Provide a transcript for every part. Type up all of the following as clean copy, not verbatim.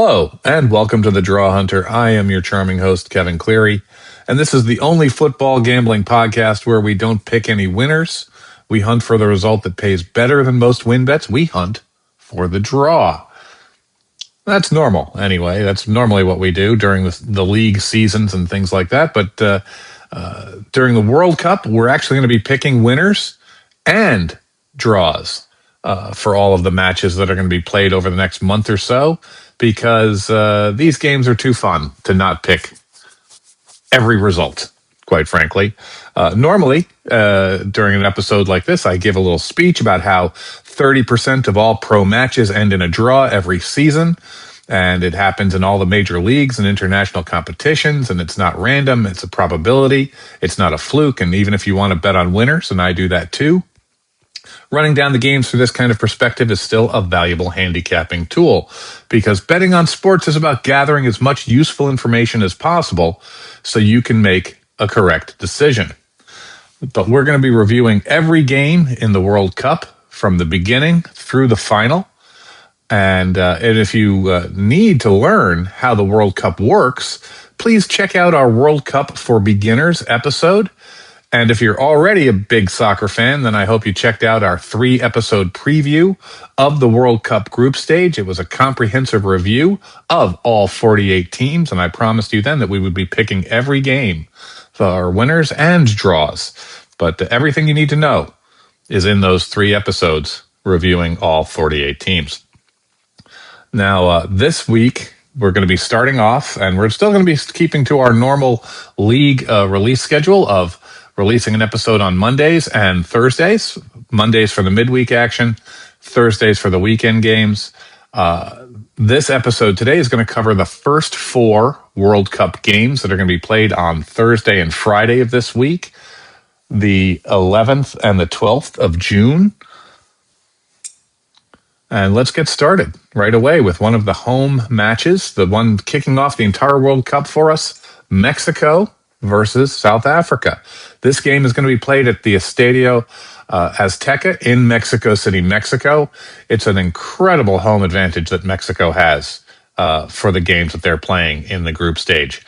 Hello, and welcome to the Drawhunter. I am your charming host, Kevin Cleary, and this is the only football gambling podcast where we don't pick any winners. We hunt for the result that pays better than most win bets. We hunt for the draw. That's normal, anyway. That's normally what we do during the league seasons and things like that. But during the World Cup, we're actually going to be picking winners and draws for all of the matches that are going to be played over the next month or so, because these games are too fun to not pick every result, quite frankly. Normally, during an episode like this, I give a little speech about how 30% of all pro matches end in a draw every season, and it happens in all the major leagues and international competitions, and it's not random, it's a probability, it's not a fluke, and even if you want to bet on winners, and I do that too, running down the games through this kind of perspective is still a valuable handicapping tool, because betting on sports is about gathering as much useful information as possible so you can make a correct decision. But we're going to be reviewing every game in the World Cup from the beginning through the final. And if you need to learn how the World Cup works, please check out our World Cup for Beginners episode. And if you're already a big soccer fan, then I hope you checked out our 3-episode preview of the World Cup group stage. It was a comprehensive review of all 48 teams, and I promised you then that we would be picking every game for winners and draws. But everything you need to know is in those 3 episodes reviewing all 48 teams. Now, this week, we're going to be starting off, and we're still going to be keeping to our normal league release schedule of releasing an episode on Mondays and Thursdays. Mondays for the midweek action, Thursdays for the weekend games. This episode today is going to cover the first 4 World Cup games that are going to be played on Thursday and Friday of this week, the 11th and the 12th of June. And let's get started right away with one of the home matches, the one kicking off the entire World Cup for us, Mexico versus South Africa. This game is going to be played at the Estadio Azteca in Mexico City, Mexico. It's an incredible home advantage that Mexico has for the games that they're playing in the group stage.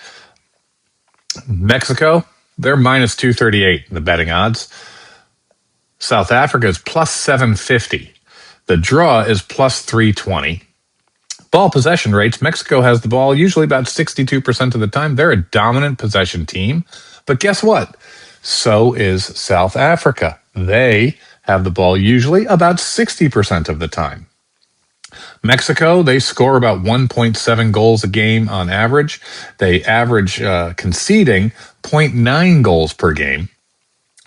Mexico, they're minus 238 in the betting odds. South Africa is plus 750. The draw is plus 320. Ball possession rates, Mexico has the ball usually about 62% of the time. They're a dominant possession team. But guess what? So is South Africa. They have the ball usually about 60% of the time. Mexico, they score about 1.7 goals a game on average. They average conceding 0.9 goals per game.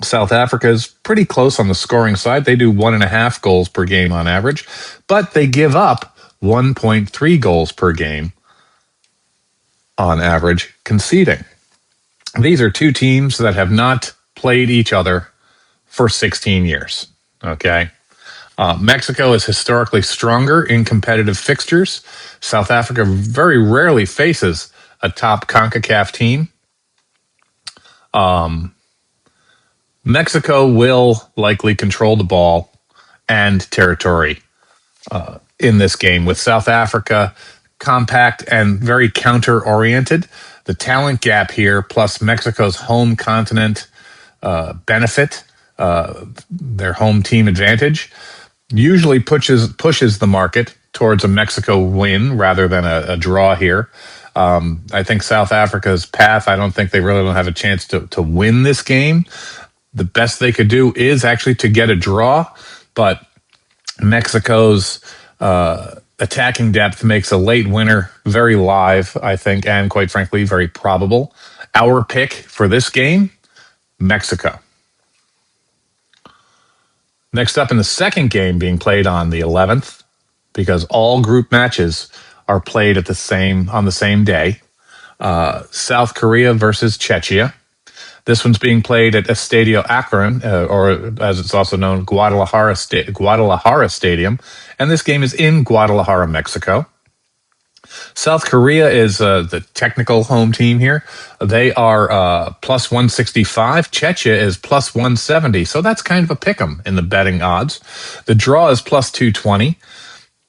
South Africa is pretty close on the scoring side. They do 1.5 goals per game on average, but they give up 1.3 goals per game on average conceding. These are 2 teams that have not played each other for 16 years, okay? Mexico is historically stronger in competitive fixtures. South Africa very rarely faces a top CONCACAF team. Mexico will likely control the ball and territory in this game, with South Africa compact and very counter-oriented. The talent gap here, plus Mexico's home continent benefit, their home team advantage, usually pushes the market towards a Mexico win rather than a draw here. I think South Africa's path, I don't think they really don't have a chance to win this game. The best they could do is actually to get a draw, but Mexico's attacking depth makes a late winner very live, I think, and quite frankly, very probable. Our pick for this game, Mexico. Next up in the second game being played on the 11th, because all group matches are played on the same day, South Korea versus Czechia. This one's being played at Estadio Akron, or as it's also known, Guadalajara Stadium. And this game is in Guadalajara, Mexico. South Korea is the technical home team here. They are plus 165. Czechia is plus 170. So that's kind of a pick'em in the betting odds. The draw is plus 220.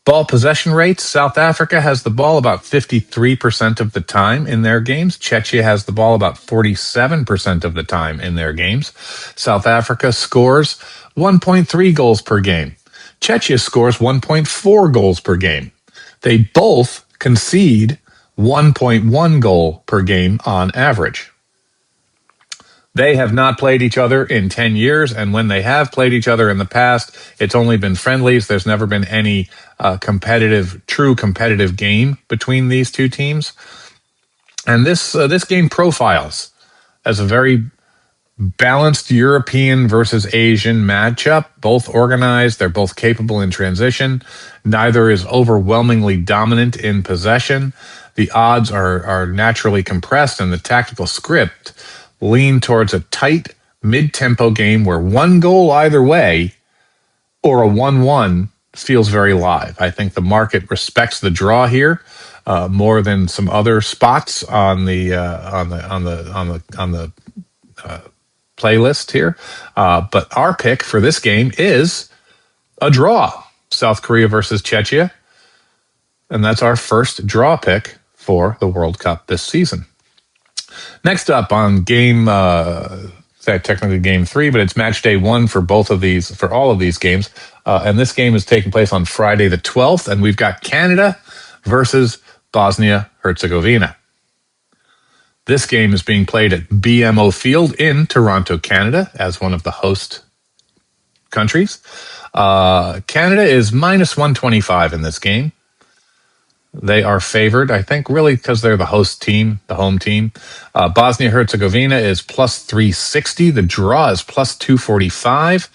Ball possession rates, South Africa has the ball about 53% of the time in their games. Czechia has the ball about 47% of the time in their games. South Africa scores 1.3 goals per game. Czechia scores 1.4 goals per game. They both concede 1.1 goal per game on average. They have not played each other in 10 years, and when they have played each other in the past, it's only been friendlies. There's never been any true competitive game between these two teams. And this game profiles as a very balanced European versus Asian matchup, both organized. They're both capable in transition. Neither is overwhelmingly dominant in possession. The odds are naturally compressed, and the tactical script lean towards a tight, mid-tempo game where one goal either way or a 1-1 feels very live. I think the market respects the draw here more than some other spots on the playlist here. But our pick for this game is a draw: South Korea versus Czechia, and that's our first draw pick for the World Cup this season. Next up on technically game 3, but it's match day 1 for all of these games. And this game is taking place on Friday the 12th, and we've got Canada versus Bosnia-Herzegovina. This game is being played at BMO Field in Toronto, Canada, as one of the host countries. Canada is minus 125 in this game. They are favored, I think, really because they're the host team, the home team. Bosnia-Herzegovina is plus 360. The draw is plus 245.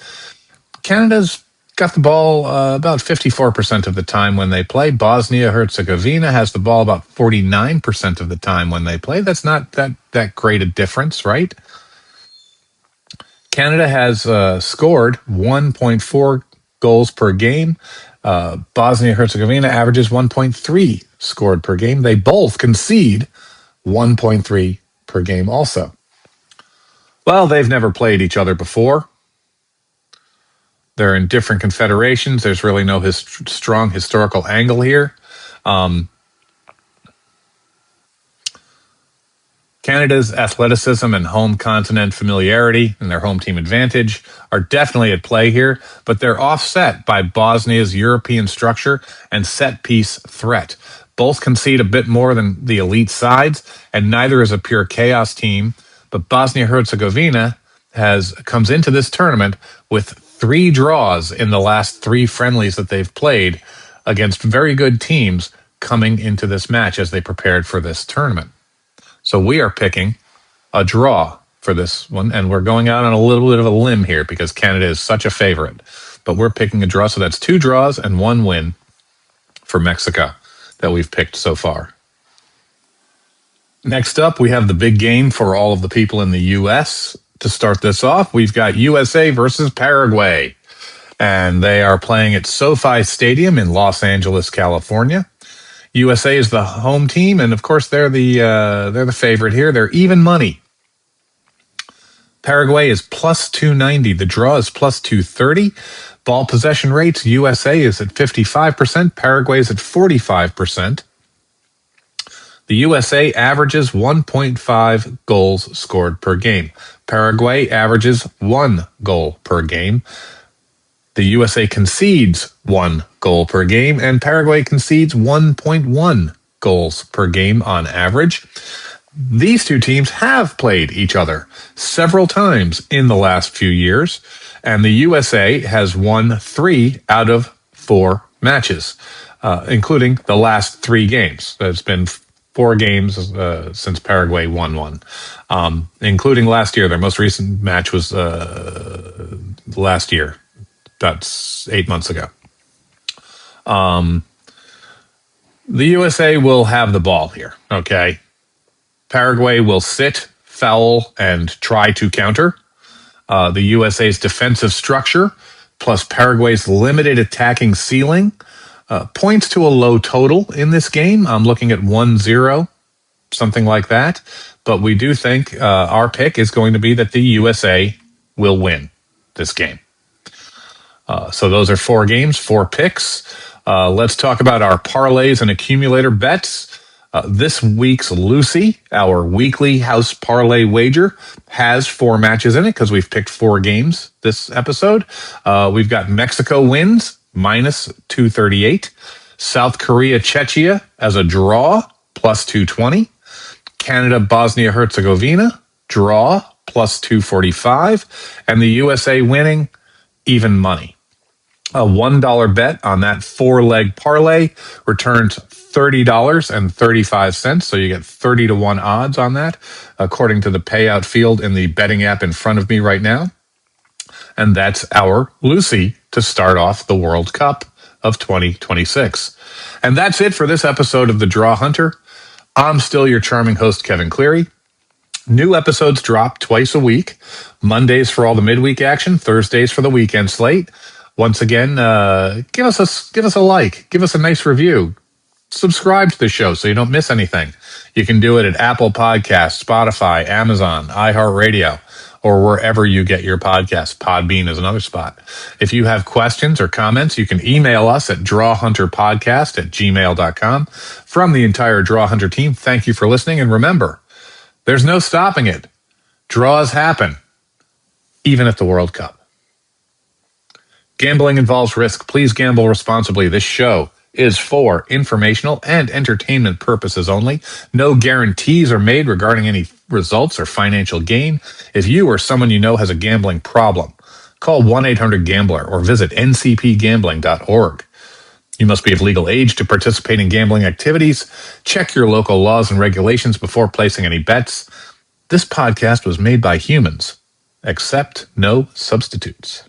Canada's got the ball about 54% of the time when they play. Bosnia-Herzegovina has the ball about 49% of the time when they play. That's not that great a difference, right? Canada has scored 1.4 goals per game. Bosnia-Herzegovina averages 1.3 scored per game. They both concede 1.3 per game also. Well, they've never played each other before. They're in different confederations. There's really no strong historical angle here. Canada's athleticism and home continent familiarity and their home team advantage are definitely at play here, but they're offset by Bosnia's European structure and set-piece threat. Both concede a bit more than the elite sides, and neither is a pure chaos team, but Bosnia-Herzegovina comes into this tournament with 3 draws in the last 3 friendlies that they've played against very good teams coming into this match as they prepared for this tournament. So we are picking a draw for this one, and we're going out on a little bit of a limb here because Canada is such a favorite. But we're picking a draw, so that's 2 draws and 1 win for Mexico that we've picked so far. Next up, we have the big game for all of the people in the U.S. To start this off, we've got USA versus Paraguay, and they are playing at SoFi Stadium in Los Angeles, California. USA is the home team, and of course they're the favorite here. They're even money. Paraguay is plus 290. The draw is plus 230. Ball possession rates, USA is at 55%. Paraguay is at 45%. The USA averages 1.5 goals scored per game. Paraguay averages 1 goal per game. The USA concedes 1 goal per game, and Paraguay concedes 1.1 goals per game on average. These two teams have played each other several times in the last few years, and the USA has won 3 out of 4 matches, including the last 3 games. It's been 4 games since Paraguay won one, including last year. Their most recent match was last year. That's 8 months ago. The USA will have the ball here, okay? Paraguay will sit, foul, and try to counter. The USA's defensive structure, plus Paraguay's limited attacking ceiling, points to a low total in this game. I'm looking at 1-0, something like that. But we do think our pick is going to be that the USA will win this game. So those are 4 games, 4 picks. Let's talk about our parlays and accumulator bets. This week's Lucy, our weekly house parlay wager, has 4 matches in it because we've picked 4 games this episode. We've got Mexico wins, minus 238. South Korea, Czechia as a draw, plus 220. Canada, Bosnia, Herzegovina, draw, plus 245. And the USA winning, even money. A $1 bet on that 4-leg parlay returns $30.35. So you get 30 to 1 odds on that, according to the payout field in the betting app in front of me right now. And that's our Lucy to start off the World Cup of 2026. And that's it for this episode of the Drawhunter. I'm still your charming host, Kevin Cleary. New episodes drop twice a week. Mondays for all the midweek action, Thursdays for the weekend slate. Once again, give us a like, give us a nice review, subscribe to the show so you don't miss anything. You can do it at Apple Podcasts, Spotify, Amazon, iHeartRadio, or wherever you get your podcasts. Podbean is another spot. If you have questions or comments, you can email us at drawhunterpodcast@gmail.com. From the entire Drawhunter team, thank you for listening, and remember, there's no stopping it. Draws happen, even at the World Cup. Gambling involves risk. Please gamble responsibly. This show is for informational and entertainment purposes only. No guarantees are made regarding any results or financial gain. If you or someone you know has a gambling problem, call 1-800-GAMBLER or visit ncpgambling.org. You must be of legal age to participate in gambling activities. Check your local laws and regulations before placing any bets. This podcast was made by humans. Accept no substitutes.